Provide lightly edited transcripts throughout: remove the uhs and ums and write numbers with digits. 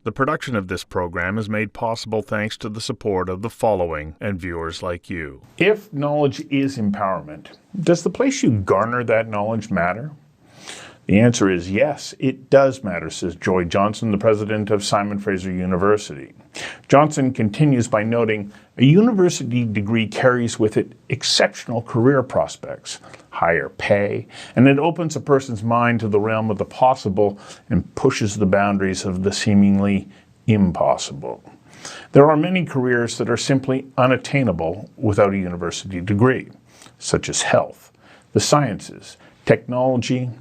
The production of this program is made possible thanks to the support of the following and viewers like you. If knowledge is empowerment, does the place you garner that knowledge matter? The answer is yes, it does matter, says Joy Johnson, the president of Simon Fraser University. Johnson continues by noting, a university degree carries with it exceptional career prospects, higher pay, and it opens a person's mind to the realm of the possible and pushes the boundaries of the seemingly impossible. There are many careers that are simply unattainable without a university degree, such as health, the sciences, technology,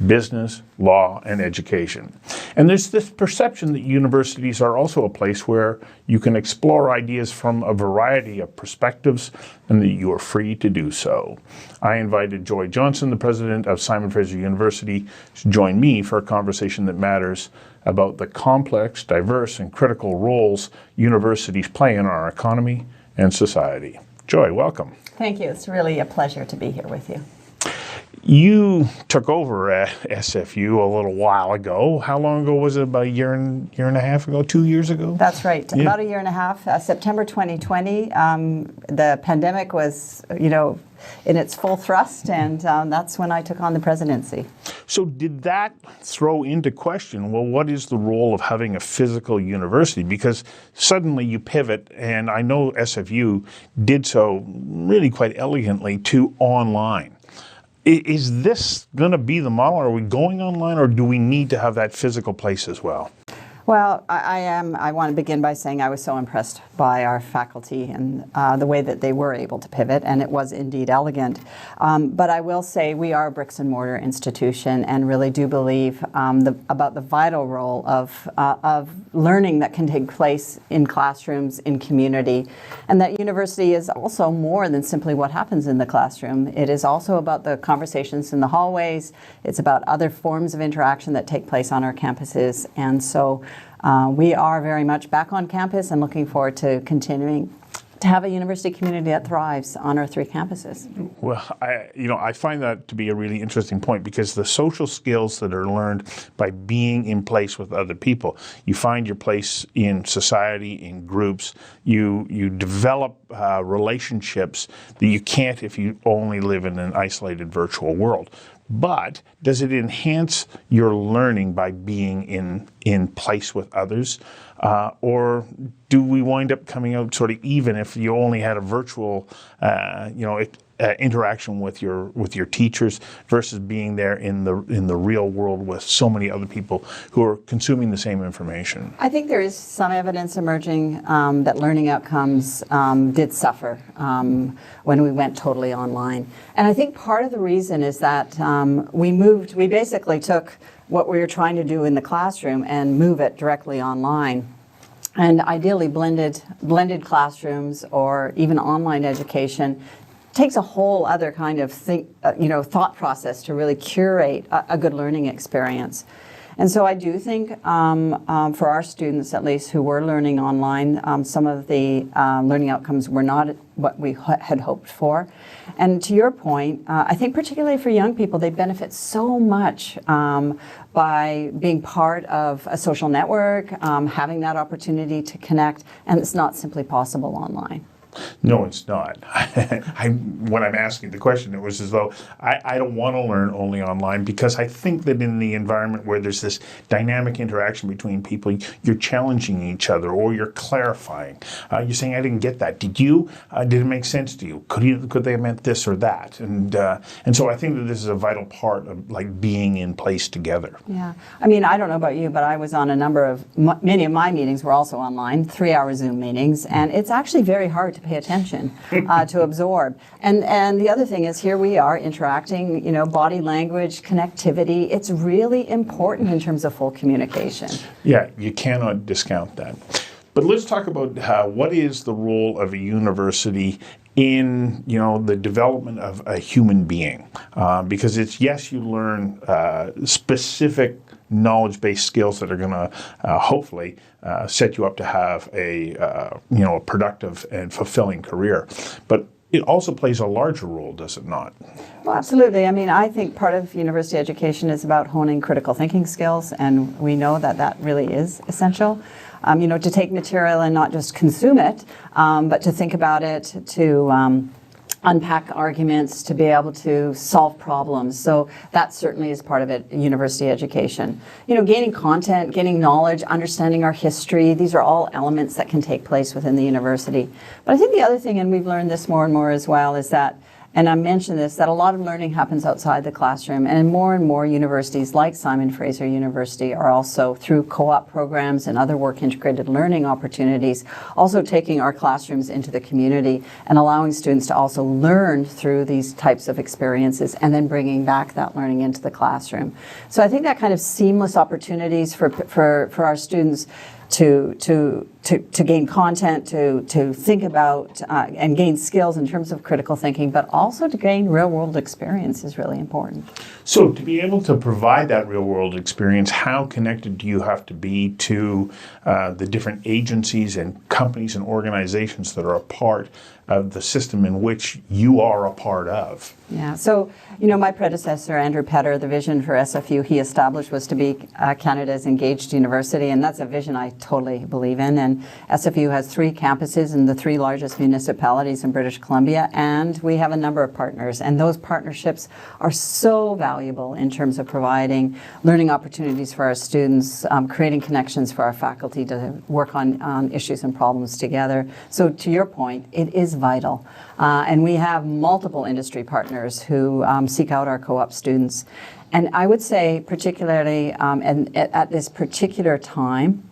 business, law, and education. And there's this perception that universities are also a place where you can explore ideas from a variety of perspectives and that you are free to do so. I invited Joy Johnson, the president of Simon Fraser University, to join me for a conversation that matters about the complex, diverse, and critical roles universities play in our economy and society. Joy, welcome. Thank you. It's really a pleasure to be here with you. You took over at SFU a little while ago. How long ago was it? About a year and a half ago? 2 years ago? That's right. Yeah. About a year and a half. September 2020. The pandemic was, in its full thrust, and that's when I took on the presidency. So did that throw into question, well, what is the role of having a physical university? Because suddenly you pivot, and I know SFU did so really quite elegantly, to online. Is this going to be the model? Are we going online, or do we need to have that physical place as well? Well, I want to begin by saying I was so impressed by our faculty and the way that they were able to pivot, and it was indeed elegant. But I will say we are a bricks and mortar institution and really do believe about the vital role of learning that can take place in classrooms, in community, and that university is also more than simply what happens in the classroom. It is also about the conversations in the hallways. It's about other forms of interaction that take place on our campuses, and so we are very much back on campus and looking forward to continuing to have a university community that thrives on our 3 campuses. Well, I find that to be a really interesting point, because the social skills that are learned by being in place with other people, you find your place in society, in groups, you develop relationships that you can't if you only live in an isolated virtual world. But does it enhance your learning by being in place with others? Or do we wind up coming out sort of even if you only had a virtual, interaction with your teachers versus being there in the real world with so many other people who are consuming the same information? I think there is some evidence emerging that learning outcomes did suffer when we went totally online. And I think part of the reason is that we basically took what we were trying to do in the classroom and move it directly online. And ideally blended classrooms or even online education takes a whole other kind of thought process to really curate a good learning experience. And so I do think for our students, at least, who were learning online, some of the learning outcomes were not what we had hoped for. And to your point, I think particularly for young people, they benefit so much by being part of a social network, having that opportunity to connect, and it's not simply possible online. No, it's not. When I'm asking the question, it was as though I don't want to learn only online, because I think that in the environment where there's this dynamic interaction between people, you're challenging each other or you're clarifying. You're saying, I didn't get that. Did you? Did it make sense to you? Could they have meant this or that? And so I think that this is a vital part of like being in place together. Yeah. I mean, I don't know about you, but I was on a number of, many of my meetings were also online, 3-hour Zoom meetings, and it's actually very hard to pay attention, to absorb. And the other thing is, here we are interacting, body language, connectivity. It's really important in terms of full communication. Yeah, you cannot discount that. But let's talk about what is the role of a university in the development of a human being, because it's, yes, you learn specific knowledge-based skills that are going to hopefully set you up to have a productive and fulfilling career. But it also plays a larger role, does it not? Well, absolutely. I mean, I think part of university education is about honing critical thinking skills, and we know that that really is essential. To take material and not just consume it, but to think about it, to unpack arguments, to be able to solve problems. So that certainly is part of it, university education. Gaining content, gaining knowledge, understanding our history, these are all elements that can take place within the university. But I think the other thing, and we've learned this more and more as well, is that, and I mentioned this, that a lot of learning happens outside the classroom, and more universities like Simon Fraser University are also, through co-op programs and other work integrated learning opportunities, also taking our classrooms into the community and allowing students to also learn through these types of experiences and then bringing back that learning into the classroom. So I think that kind of seamless opportunities for our students to gain content, to think about and gain skills in terms of critical thinking, but also to gain real-world experience is really important. So to be able to provide that real-world experience, how connected do you have to be to the different agencies and companies and organizations that are a part of the system in which you are a part of? Yeah, so, my predecessor, Andrew Petter, the vision for SFU he established was to be Canada's engaged university, and that's a vision I totally believe in. And SFU has 3 campuses in the 3 largest municipalities in British Columbia, and we have a number of partners, and those partnerships are so valuable in terms of providing learning opportunities for our students, creating connections for our faculty to work on issues and problems together. So to your point, it is vital. And we have multiple industry partners who seek out our co-op students. And I would say particularly and at this particular time,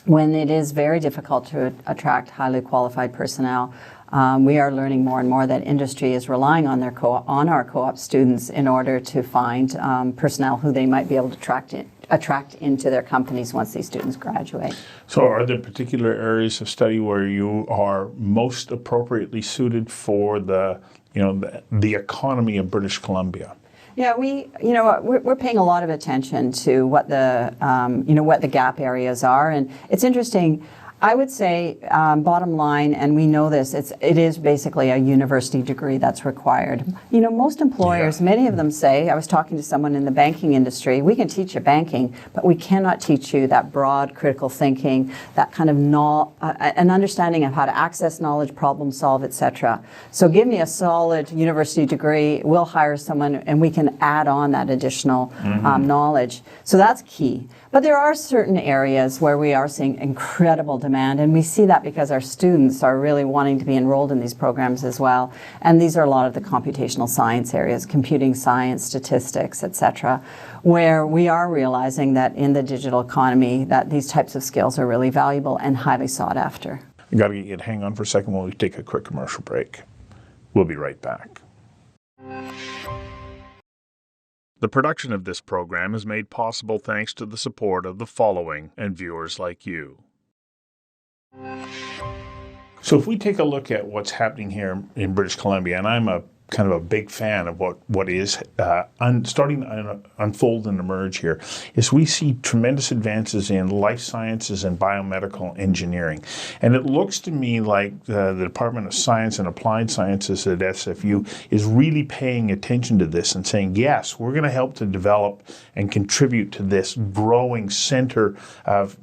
when it is very difficult to attract highly qualified personnel, we are learning more and more that industry is relying on our co-op students in order to find personnel who they might be able to attract into their companies once these students graduate. So are there particular areas of study where you are most appropriately suited for the economy of British Columbia? Yeah, we're paying a lot of attention to what the gap areas are, and it's interesting. I would say, bottom line, and we know this, it is basically a university degree that's required. Most employers, many of them say, I was talking to someone in the banking industry, we can teach you banking, but we cannot teach you that broad critical thinking, that kind of an understanding of how to access knowledge, problem solve, etc. So give me a solid university degree, we'll hire someone, and we can add on that additional knowledge. So that's key. But there are certain areas where we are seeing incredible demand, and we see that because our students are really wanting to be enrolled in these programs as well. And these are a lot of the computational science areas, computing science, statistics, etc., where we are realizing that in the digital economy that these types of skills are really valuable and highly sought after. I got to get you to hang on for a second while we take a quick commercial break. We'll be right back. The production of this program is made possible thanks to the support of the following and viewers like you. So if we take a look at what's happening here in British Columbia, and I'm a kind of a big fan of what is starting to unfold and emerge here, is we see tremendous advances in life sciences and biomedical engineering. And it looks to me like the Department of Science and Applied Sciences at SFU is really paying attention to this and saying, yes, we're going to help to develop and contribute to this growing center of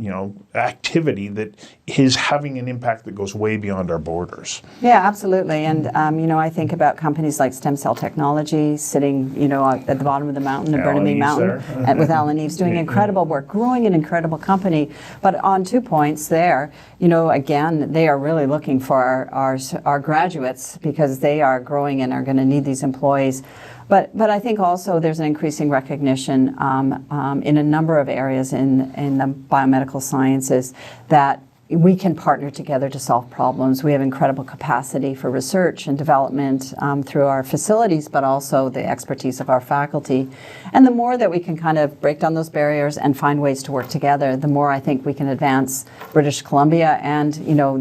activity that is having an impact that goes way beyond our borders. Yeah, absolutely. And I think about companies like Stem Cell Technology sitting, at the bottom of the mountain, the Burnaby Mountain, with Alan Eves doing incredible work, growing an incredible company. But on 2 points there, again, they are really looking for our graduates because they are growing and are going to need these employees. But I think also there's an increasing recognition in a number of areas in the biomedical sciences that we can partner together to solve problems. We have incredible capacity for research and development through our facilities, but also the expertise of our faculty. And the more that we can kind of break down those barriers and find ways to work together, the more I think we can advance British Columbia and,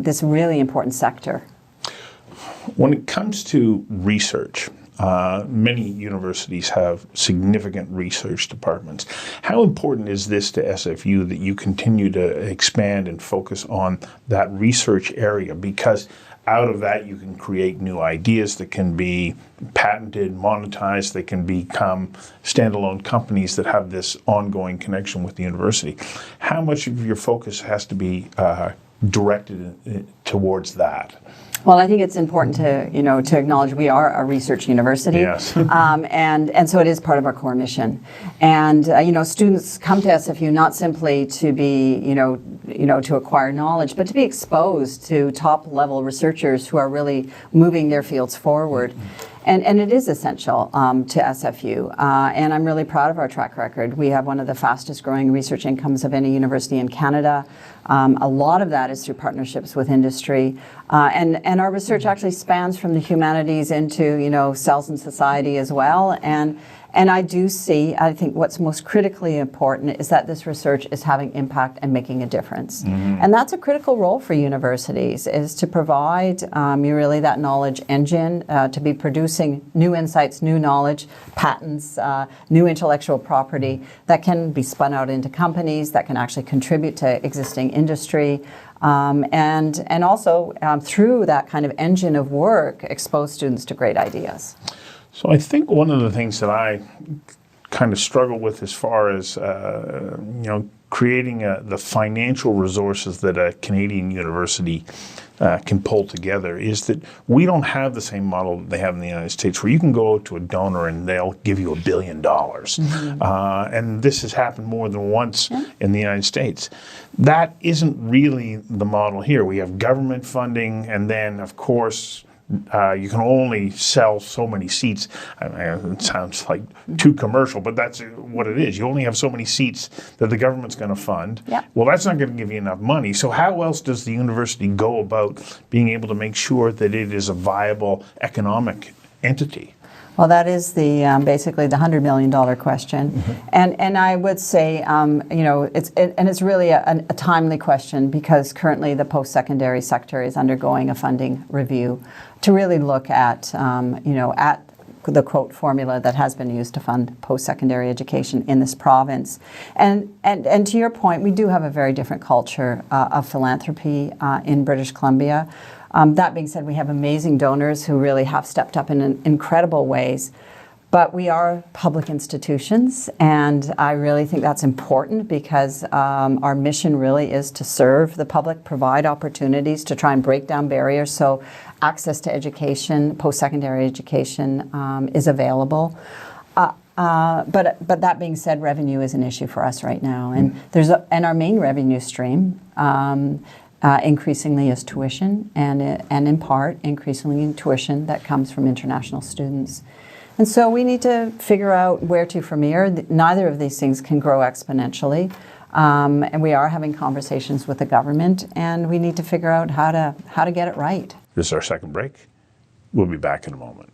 this really important sector. When it comes to research, many universities have significant research departments. How important is this to SFU that you continue to expand and focus on that research area? Because Out of that, you can create new ideas that can be patented, monetized, they can become standalone companies that have this ongoing connection with the university. How much of your focus has to be directed towards that? Well, I think it's important to acknowledge we are a research university. Yes. And so it is part of our core mission. And students come to SFU not simply to be to acquire knowledge, but to be exposed to top level researchers who are really moving their fields forward. And it is essential to SFU. And I'm really proud of our track record. We have one of the fastest growing research incomes of any university in Canada. A lot of that is through partnerships with industry. And our research actually spans from the humanities into, cells and society as well. And I do see, I think what's most critically important is that this research is having impact and making a difference. And that's a critical role for universities, is to provide you really that knowledge engine, to be producing new insights, new knowledge, patents, new intellectual property that can be spun out into companies that can actually contribute to existing industry. And also through that kind of engine of work, expose students to great ideas. So I think one of the things that I kind of struggle with as far as creating the financial resources that a Canadian university can pull together is that we don't have the same model that they have in the United States, where you can go to a donor and they'll give you $1 billion. And this has happened more than once in the United States. That isn't really the model here. We have government funding, and then, of course, you can only sell so many seats. I mean, it sounds like too commercial, but that's what it is. You only have so many seats that the government's going to fund. Yep. Well, that's not going to give you enough money. So how else does the university go about being able to make sure that it is a viable economic entity? Well, that is the basically the $100 million question, and I would say it's really a timely question, because currently the post-secondary sector is undergoing a funding review to really look at at the quote formula that has been used to fund post-secondary education in this province. And to your point, we do have a very different culture of philanthropy in British Columbia. That being said, we have amazing donors who really have stepped up in incredible ways. But we are public institutions, and I really think that's important, because our mission really is to serve the public, provide opportunities to try and break down barriers so access to education, post-secondary education, is available. But that being said, revenue is an issue for us right now, and our main revenue stream increasingly is tuition, and in part increasingly tuition that comes from international students. And so we need to figure out where to from here. Neither of these things can grow exponentially, and we are having conversations with the government, and we need to figure out how to get it right. This is our second break. We'll be back in a moment.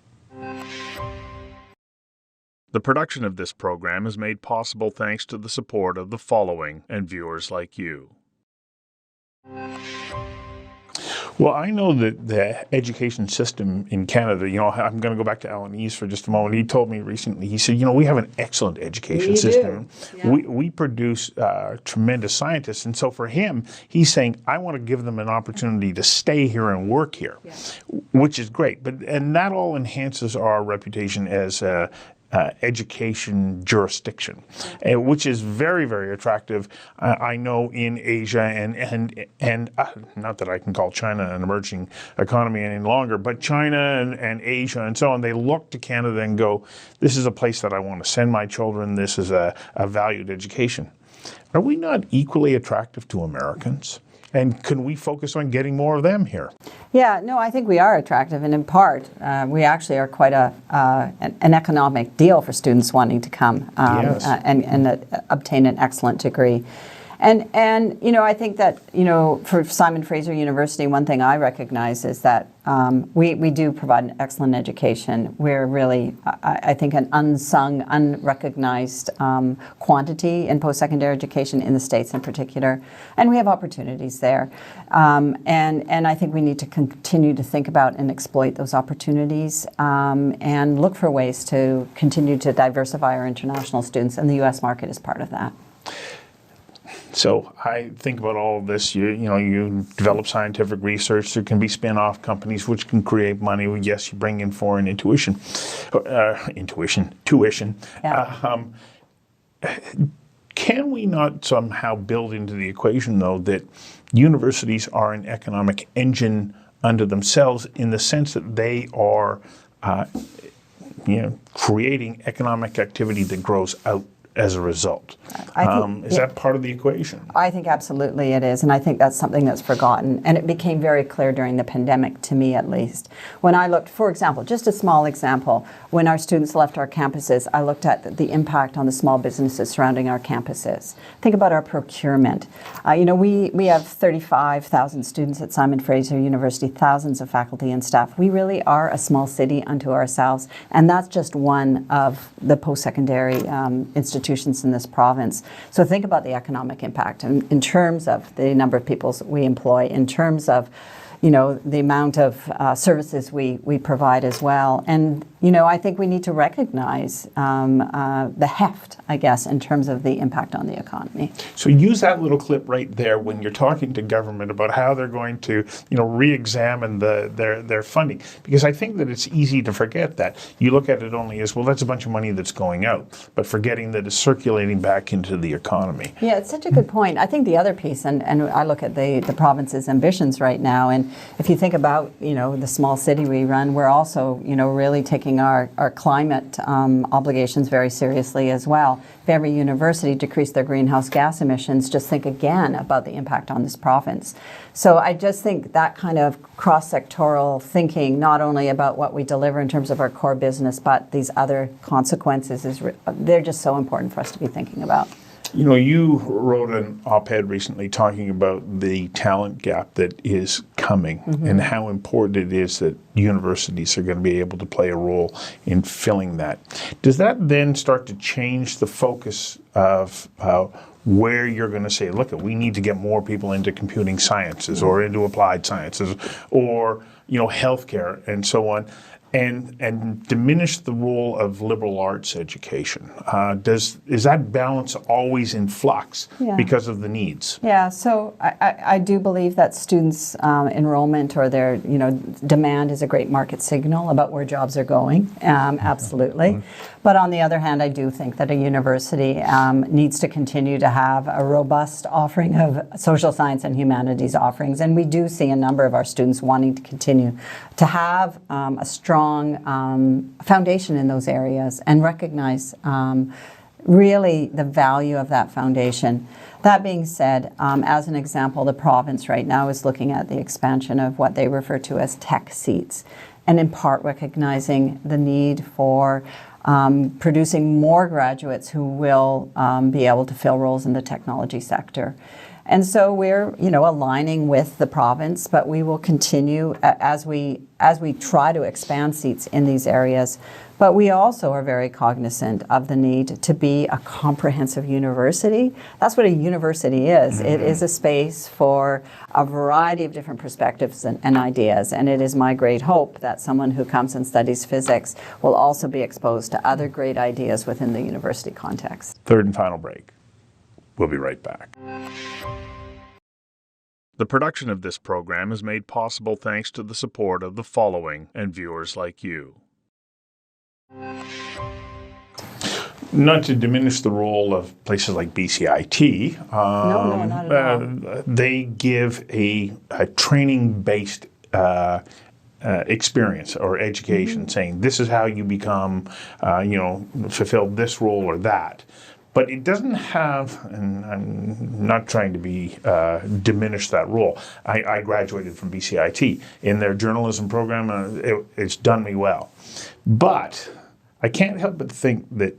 The production of this program is made possible thanks to the support of the following and viewers like you. Well, I know that the education system in Canada, I'm going to go back to Alan East for just a moment. He told me recently, he said, we have an excellent education system. Yeah. We produce tremendous scientists. And so for him, he's saying, I want to give them an opportunity to stay here and work here, which is great. And that all enhances our reputation as education jurisdiction, which is very, very attractive. I know in Asia and not that I can call China an emerging economy any longer, but China and Asia and so on, they look to Canada and go, this is a place that I want to send my children. This is a valued education. Are we not equally attractive to Americans? And can we focus on getting more of them here? Yeah, no, I think we are attractive, and in part, we actually are quite an economic deal for students wanting to come and obtain an excellent degree. And I think that for Simon Fraser University, one thing I recognize is that we do provide an excellent education. We're really, I think, an unsung, unrecognized quantity in post-secondary education in the States in particular, and we have opportunities there. And I think we need to continue to think about and exploit those opportunities, and look for ways to continue to diversify our international students, and the U.S. market is part of that. So I think about all of this. You develop scientific research. There can be spin-off companies which can create money. Yes, you bring in foreign tuition. Yeah. Can we not somehow build into the equation, though, that universities are an economic engine unto themselves in the sense that they are creating economic activity that grows out as a result? Is that part of the equation? I think absolutely it is, and I think that's something that's forgotten, and it became very clear during the pandemic, to me at least. When I looked, for example, just a small example, when our students left our campuses, I looked at the impact on the small businesses surrounding our campuses. Think about our procurement. We have 35,000 students at Simon Fraser University, thousands of faculty and staff. We really are a small city unto ourselves, and that's just one of the post-secondary institutions in this province. So think about the economic impact in terms of the number of people we employ, in terms of the amount of services we provide as well. And, I think we need to recognize the heft, I guess, in terms of the impact on the economy. So use that little clip right there when you're talking to government about how they're going to, re-examine their funding. Because I think that it's easy to forget that. You look at it only as, well, that's a bunch of money that's going out, but forgetting that it's circulating back into the economy. Yeah, it's such a good point. I think the other piece, and I look at the province's ambitions right now, and if you think about, the small city we run, we're also, really taking our climate obligations very seriously as well. If every university decreased their greenhouse gas emissions, just think again about the impact on this province. So I just think that kind of cross-sectoral thinking, not only about what we deliver in terms of our core business, but these other consequences, they're just so important for us to be thinking about. You wrote an op-ed recently talking about the talent gap that is coming and how important it is that universities are going to be able to play a role in filling that. Does that then start to change the focus of where you're going to say, look, we need to get more people into computing sciences or into applied sciences or, healthcare and so on? And diminish the role of liberal arts education? Is that balance always in flux because of the needs? Yeah, so I do believe that students' enrollment or their demand is a great market signal about where jobs are going. Absolutely. But on the other hand, I do think that a university needs to continue to have a robust offering of social science and humanities offerings. And we do see a number of our students wanting to continue to have a strong foundation in those areas and recognize really the value of that foundation. That being said, as an example, the province right now is looking at the expansion of what they refer to as tech seats, and in part recognizing the need for producing more graduates who will be able to fill roles in the technology sector. And so we're, aligning with the province, but we will continue as we try to expand seats in these areas. But we also are very cognizant of the need to be a comprehensive university. That's what a university is. It is a space for a variety of different perspectives and ideas. And it is my great hope that someone who comes and studies physics will also be exposed to other great ideas within the university context. Third and final break. We'll be right back. The production of this program is made possible thanks to the support of the following and viewers like you. Not to diminish the role of places like BCIT, No, not at all. They give a training-based experience or education, saying this is how you become, fulfill this role or that. But it doesn't have, and I'm not trying to be diminish that role. I graduated from BCIT. In their journalism program, it's done me well. But I can't help but think that,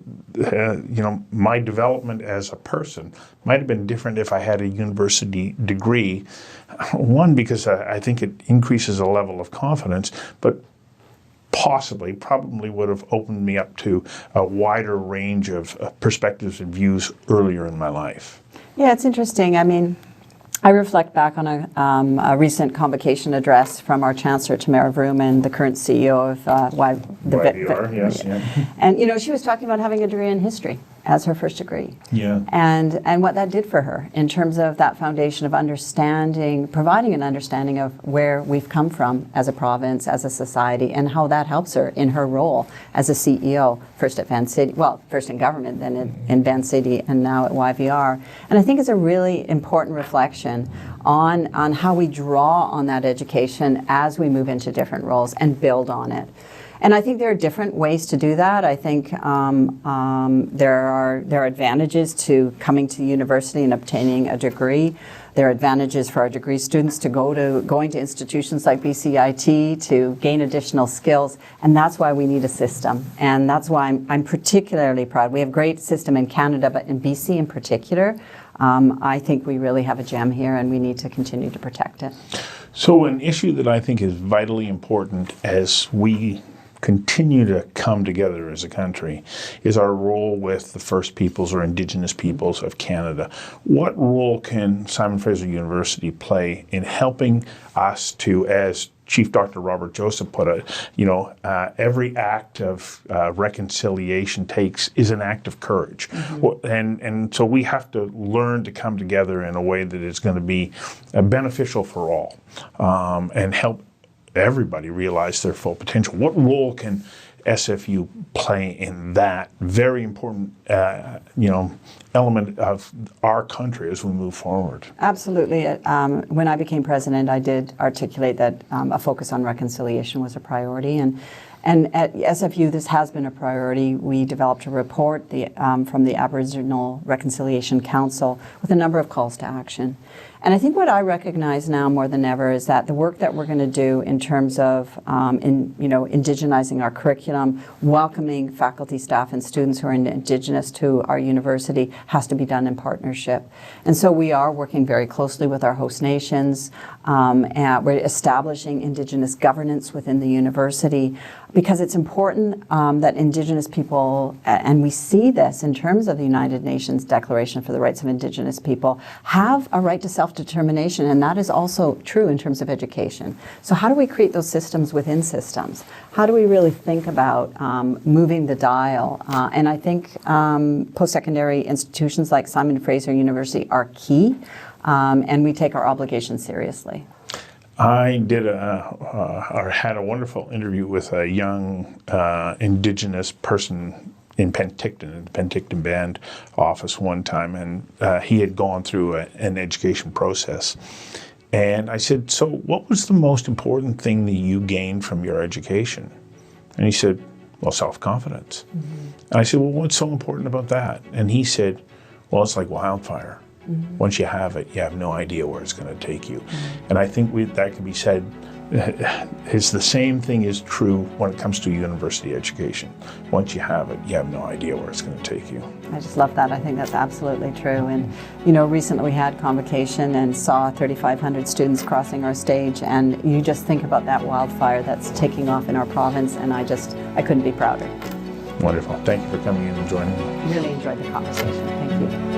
my development as a person might have been different if I had a university degree. One, because I think it increases a level of confidence, but probably would have opened me up to a wider range of perspectives and views earlier in my life. Yeah, it's interesting. I mean, I reflect back on a recent convocation address from our Chancellor, Tamara Vrooman, the current CEO of YVR, yes. And, she was talking about having a degree in history. as her first degree. Yeah. And what that did for her in terms of that foundation of understanding, providing an understanding of where we've come from as a province, as a society, and how that helps her in her role as a CEO, first at Van City, well, first in government, then in Van City, and now at YVR. And I think it's a really important reflection on how we draw on that education as we move into different roles and build on it. And I think there are different ways to do that. I think there are advantages to coming to university and obtaining a degree. There are advantages for our degree students to going to institutions like BCIT to gain additional skills, and that's why we need a system. And that's why I'm particularly proud. We have a great system in Canada, but in BC in particular, I think we really have a gem here, and we need to continue to protect it. So an issue that I think is vitally important as we continue to come together as a country is our role with the First Peoples or Indigenous peoples of Canada. What role can Simon Fraser University play in helping us to, as Chief Dr. Robert Joseph put it, every act of reconciliation is an act of courage. Mm-hmm. And so we have to learn to come together in a way that is going to be beneficial for all and help everybody realize their full potential. What role can SFU play in that very important, element of our country as we move forward? Absolutely. When I became president, I did articulate that a focus on reconciliation was a priority, and at SFU, this has been a priority. We developed a report from the Aboriginal Reconciliation Council with a number of calls to action. And I think what I recognize now more than ever is that the work that we're going to do in terms of indigenizing our curriculum, welcoming faculty, staff, and students who are Indigenous to our university has to be done in partnership. And so we are working very closely with our host nations. And we're establishing Indigenous governance within the university because it's important that Indigenous people, and we see this in terms of the United Nations Declaration for the Rights of Indigenous People, have a right to self-determination, and that is also true in terms of education. So how do we create those systems within systems? How do we really think about moving the dial? And I think post-secondary institutions like Simon Fraser University are key, and we take our obligations seriously. I had a wonderful interview with a young Indigenous person in Penticton, in the Penticton Band office one time, and he had gone through an education process. And I said, so what was the most important thing that you gained from your education? And he said, well, self-confidence. Mm-hmm. And I said, well, what's so important about that? And he said, well, it's like wildfire. Mm-hmm. Once you have it, you have no idea where it's going to take you. Mm-hmm. And I think that can be said, is the same thing is true when it comes to university education. Once you have it, you have no idea where it's going to take you. I just love that. I think that's absolutely true. And, recently we had convocation and saw 3,500 students crossing our stage. And you just think about that wildfire that's taking off in our province. And I couldn't be prouder. Wonderful. Thank you for coming in and joining me. Really enjoyed the conversation. Thank you.